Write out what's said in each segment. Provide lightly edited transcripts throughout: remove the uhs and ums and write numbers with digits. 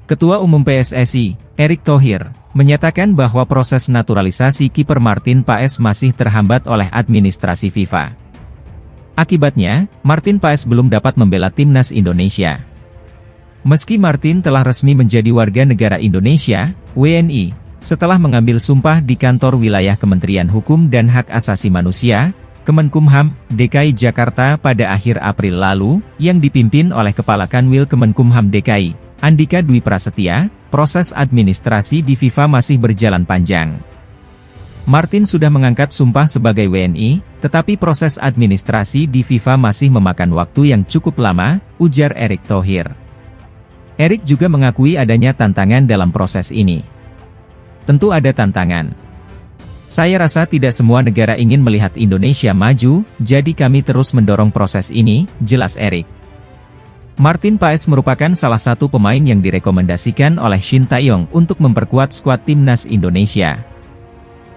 Ketua Umum PSSI, Erick Thohir, menyatakan bahwa proses naturalisasi kiper Martin Paes masih terhambat oleh administrasi FIFA. Akibatnya, Martin Paes belum dapat membela timnas Indonesia. Meski Martin telah resmi menjadi warga negara Indonesia, WNI, setelah mengambil sumpah di kantor wilayah Kementerian Hukum dan Hak Asasi Manusia, Kemenkumham, DKI Jakarta pada akhir April lalu, yang dipimpin oleh Kepala Kanwil Kemenkumham DKI, Andika Dwi Prasetya, proses administrasi di FIFA masih berjalan panjang. Martin sudah mengangkat sumpah sebagai WNI, tetapi proses administrasi di FIFA masih memakan waktu yang cukup lama, ujar Erick Thohir. Erick juga mengakui adanya tantangan dalam proses ini. Tentu ada tantangan. Saya rasa tidak semua negara ingin melihat Indonesia maju, jadi kami terus mendorong proses ini, jelas Erick. Martin Paes merupakan salah satu pemain yang direkomendasikan oleh Shin Tae-yong untuk memperkuat skuad timnas Indonesia.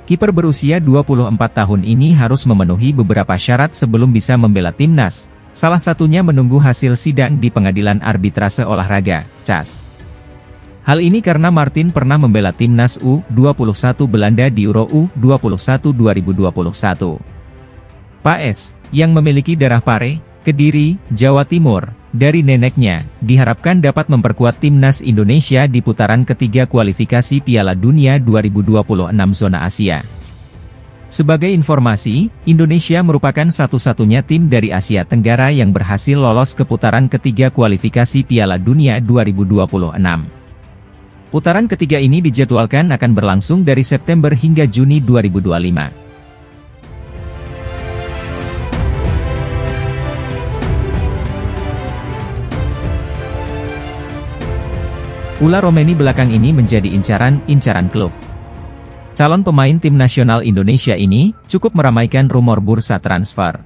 Kiper berusia 24 tahun ini harus memenuhi beberapa syarat sebelum bisa membela timnas, salah satunya menunggu hasil sidang di Pengadilan Arbitrase Olahraga, CAS. Hal ini karena Martin pernah membela timnas U21 Belanda di Euro U21 2021. Paes, yang memiliki darah Pare, Kediri, Jawa Timur, dari neneknya, diharapkan dapat memperkuat timnas Indonesia di putaran ketiga kualifikasi Piala Dunia 2026 zona Asia. Sebagai informasi, Indonesia merupakan satu-satunya tim dari Asia Tenggara yang berhasil lolos ke putaran ketiga kualifikasi Piala Dunia 2026. Putaran ketiga ini dijadwalkan akan berlangsung dari September hingga Juni 2025. Ula Romeni belakang ini menjadi incaran klub. Calon pemain tim nasional Indonesia ini cukup meramaikan rumor bursa transfer.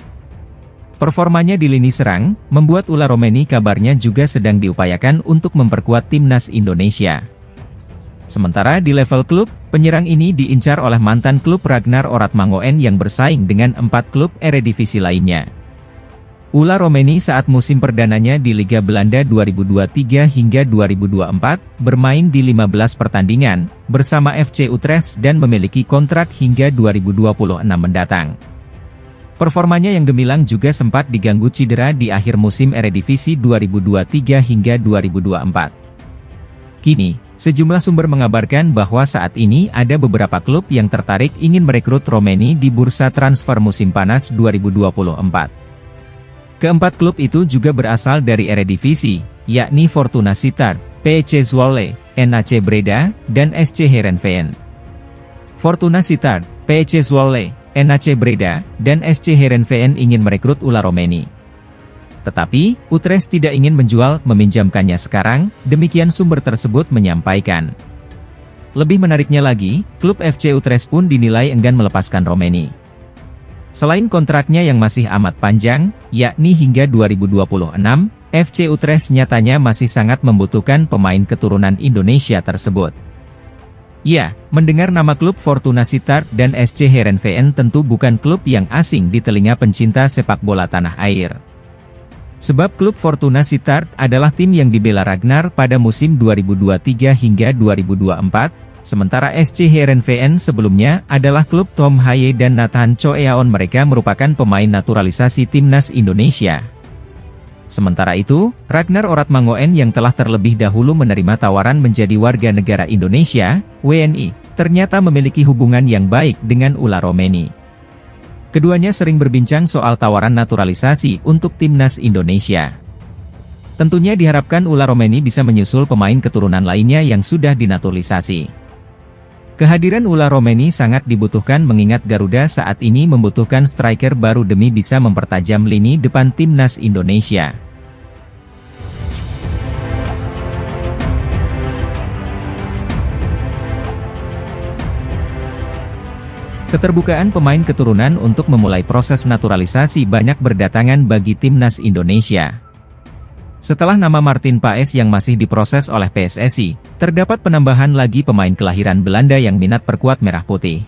Performanya di lini serang, membuat Ula Romeni kabarnya juga sedang diupayakan untuk memperkuat timnas Indonesia. Sementara di level klub, penyerang ini diincar oleh mantan klub Ragnar Oratmangoen yang bersaing dengan 4 klub Eredivisie lainnya. Ula Romeni saat musim perdananya di Liga Belanda 2023 hingga 2024, bermain di 15 pertandingan, bersama FC Utrecht dan memiliki kontrak hingga 2026 mendatang. Performanya yang gemilang juga sempat diganggu cedera di akhir musim Eredivisie 2023 hingga 2024. Kini, sejumlah sumber mengabarkan bahwa saat ini ada beberapa klub yang tertarik ingin merekrut Romeni di bursa transfer musim panas 2024. Keempat klub itu juga berasal dari Eredivisie, yakni Fortuna Sittard, PEC Zwolle, NAC Breda, dan SC Heerenveen. Fortuna Sittard, PEC Zwolle, NAC Breda, dan SC Heerenveen ingin merekrut Ula Romeni. Tetapi, Utrecht tidak ingin menjual meminjamkannya sekarang, demikian sumber tersebut menyampaikan. Lebih menariknya lagi, klub FC Utrecht pun dinilai enggan melepaskan Romeni. Selain kontraknya yang masih amat panjang, yakni hingga 2026, FC Utrecht nyatanya masih sangat membutuhkan pemain keturunan Indonesia tersebut. Ya, mendengar nama klub Fortuna Sittard dan SC Heerenveen tentu bukan klub yang asing di telinga pencinta sepak bola tanah air. Sebab klub Fortuna Sittard adalah tim yang dibela Ragnar pada musim 2023 hingga 2024, sementara SC Heerenveen sebelumnya adalah klub Tom Haye dan Nathan Choeaon. Mereka merupakan pemain naturalisasi timnas Indonesia. Sementara itu, Ragnar Oratmangoen yang telah terlebih dahulu menerima tawaran menjadi warga negara Indonesia, WNI, ternyata memiliki hubungan yang baik dengan Ula Romeni. Keduanya sering berbincang soal tawaran naturalisasi untuk timnas Indonesia. Tentunya diharapkan Ula Romeni bisa menyusul pemain keturunan lainnya yang sudah dinaturalisasi. Kehadiran Ula Romeni sangat dibutuhkan mengingat Garuda saat ini membutuhkan striker baru demi bisa mempertajam lini depan timnas Indonesia. Keterbukaan pemain keturunan untuk memulai proses naturalisasi banyak berdatangan bagi timnas Indonesia. Setelah nama Martin Paes yang masih diproses oleh PSSI, terdapat penambahan lagi pemain kelahiran Belanda yang minat perkuat merah putih.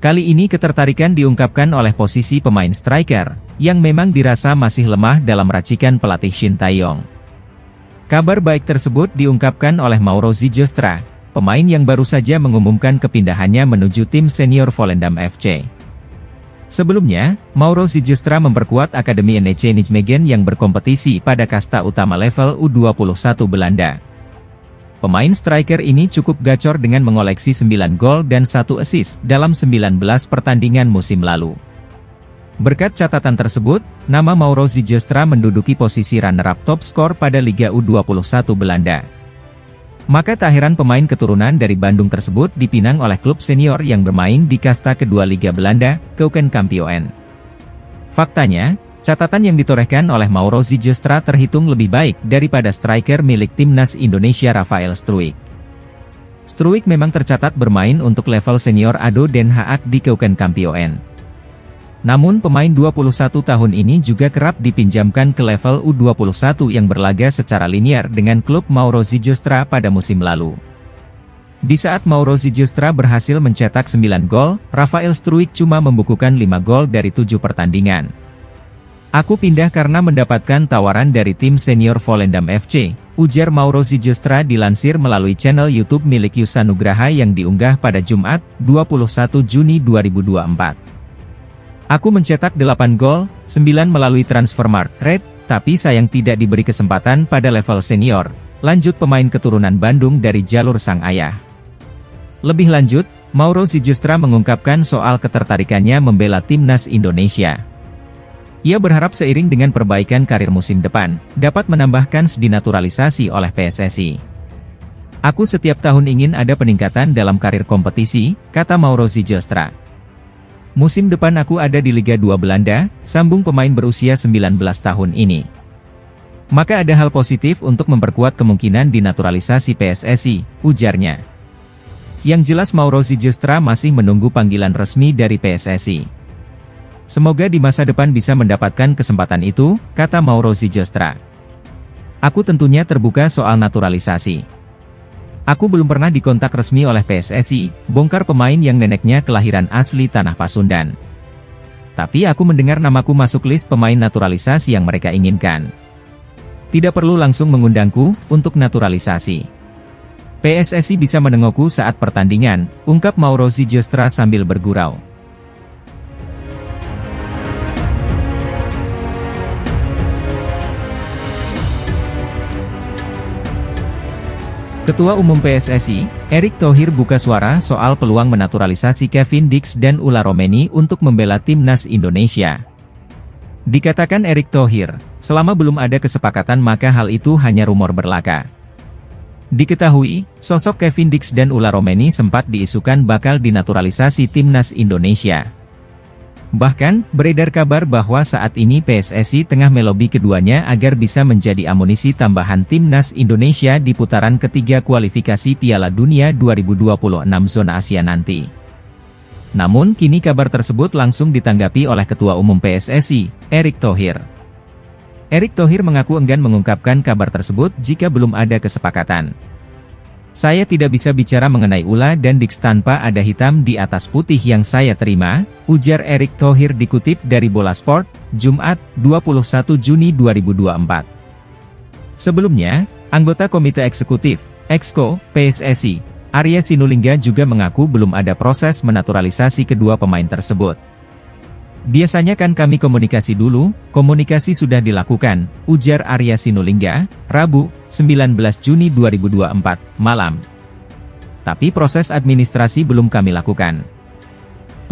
Kali ini ketertarikan diungkapkan oleh posisi pemain striker, yang memang dirasa masih lemah dalam racikan pelatih Shin Tae-yong. Kabar baik tersebut diungkapkan oleh Mauro Zijlstra, pemain yang baru saja mengumumkan kepindahannya menuju tim senior Volendam FC. Sebelumnya, Mauro Zijlstra memperkuat Akademi NEC Nijmegen yang berkompetisi pada kasta utama level U21 Belanda. Pemain striker ini cukup gacor dengan mengoleksi 9 gol dan 1 assist dalam 19 pertandingan musim lalu. Berkat catatan tersebut, nama Mauro Zijlstra menduduki posisi runner-up top skor pada Liga U21 Belanda. Maka tak heran pemain keturunan dari Bandung tersebut dipinang oleh klub senior yang bermain di kasta kedua Liga Belanda, Keukenkampioen. Faktanya, catatan yang ditorehkan oleh Mauro Zijlstra terhitung lebih baik daripada striker milik timnas Indonesia Rafael Struijk. Struijk memang tercatat bermain untuk level senior ADO Den Haag di Keukenkampioen. Namun pemain 21 tahun ini juga kerap dipinjamkan ke level U21 yang berlaga secara linier dengan klub Mauro Zijlstra pada musim lalu. Di saat Mauro Zijlstra berhasil mencetak 9 gol, Rafael Struijk cuma membukukan 5 gol dari 7 pertandingan. Aku pindah karena mendapatkan tawaran dari tim senior Volendam FC, ujar Mauro Zijlstra dilansir melalui channel YouTube milik Yusa Nugraha yang diunggah pada Jumat, 21 Juni 2024. Aku mencetak 8 gol, 9 melalui Transfermarkt, tapi sayang tidak diberi kesempatan pada level senior, lanjut pemain keturunan Bandung dari jalur sang ayah. Lebih lanjut, Mauro Zijlstra mengungkapkan soal ketertarikannya membela timnas Indonesia. Ia berharap seiring dengan perbaikan karir musim depan, dapat menambahkan dinaturalisasi oleh PSSI. Aku setiap tahun ingin ada peningkatan dalam karir kompetisi, kata Mauro Zijlstra. Musim depan aku ada di Liga 2 Belanda, sambung pemain berusia 19 tahun ini. Maka ada hal positif untuk memperkuat kemungkinan dinaturalisasi PSSI, ujarnya. Yang jelas Mauro Zijlstra masih menunggu panggilan resmi dari PSSI. Semoga di masa depan bisa mendapatkan kesempatan itu, kata Mauro Zijlstra. Aku tentunya terbuka soal naturalisasi. Aku belum pernah dikontak resmi oleh PSSI, bongkar pemain yang neneknya kelahiran asli Tanah Pasundan. Tapi aku mendengar namaku masuk list pemain naturalisasi yang mereka inginkan. Tidak perlu langsung mengundangku untuk naturalisasi. PSSI bisa menengokku saat pertandingan, ungkap Mauro Zijlstra sambil bergurau. Ketua Umum PSSI, Erick Thohir buka suara soal peluang menaturalisasi Kevin Dix dan Ulla Romeni untuk membela timnas Indonesia. Dikatakan Erick Thohir, selama belum ada kesepakatan maka hal itu hanya rumor belaka. Diketahui, sosok Kevin Dix dan Ulla Romeni sempat diisukan bakal dinaturalisasi timnas Indonesia. Bahkan, beredar kabar bahwa saat ini PSSI tengah melobi keduanya agar bisa menjadi amunisi tambahan timnas Indonesia di putaran ketiga kualifikasi Piala Dunia 2026 zona Asia nanti. Namun kini kabar tersebut langsung ditanggapi oleh Ketua Umum PSSI, Erick Thohir. Erick Thohir mengaku enggan mengungkapkan kabar tersebut jika belum ada kesepakatan. Saya tidak bisa bicara mengenai Ulla dan Dix tanpa ada hitam di atas putih yang saya terima, ujar Erick Thohir dikutip dari Bola Sport, Jumat, 21 Juni 2024. Sebelumnya, anggota Komite Eksekutif, Exco, PSSI, Arya Sinulinga juga mengaku belum ada proses menaturalisasi kedua pemain tersebut. Biasanya kan kami komunikasi dulu, komunikasi sudah dilakukan, ujar Arya Sinulinga, Rabu, 19 Juni 2024, malam. Tapi proses administrasi belum kami lakukan.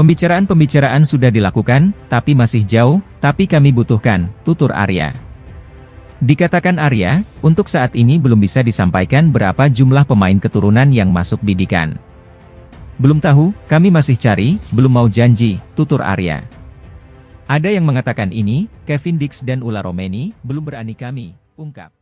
Pembicaraan-pembicaraan sudah dilakukan, tapi masih jauh, tapi kami butuhkan, tutur Arya. Dikatakan Arya, untuk saat ini belum bisa disampaikan berapa jumlah pemain keturunan yang masuk bidikan. Belum tahu, kami masih cari, belum mau janji, tutur Arya. Ada yang mengatakan ini, Kevin Dix dan Ulla Romeni, belum berani kami, ungkap.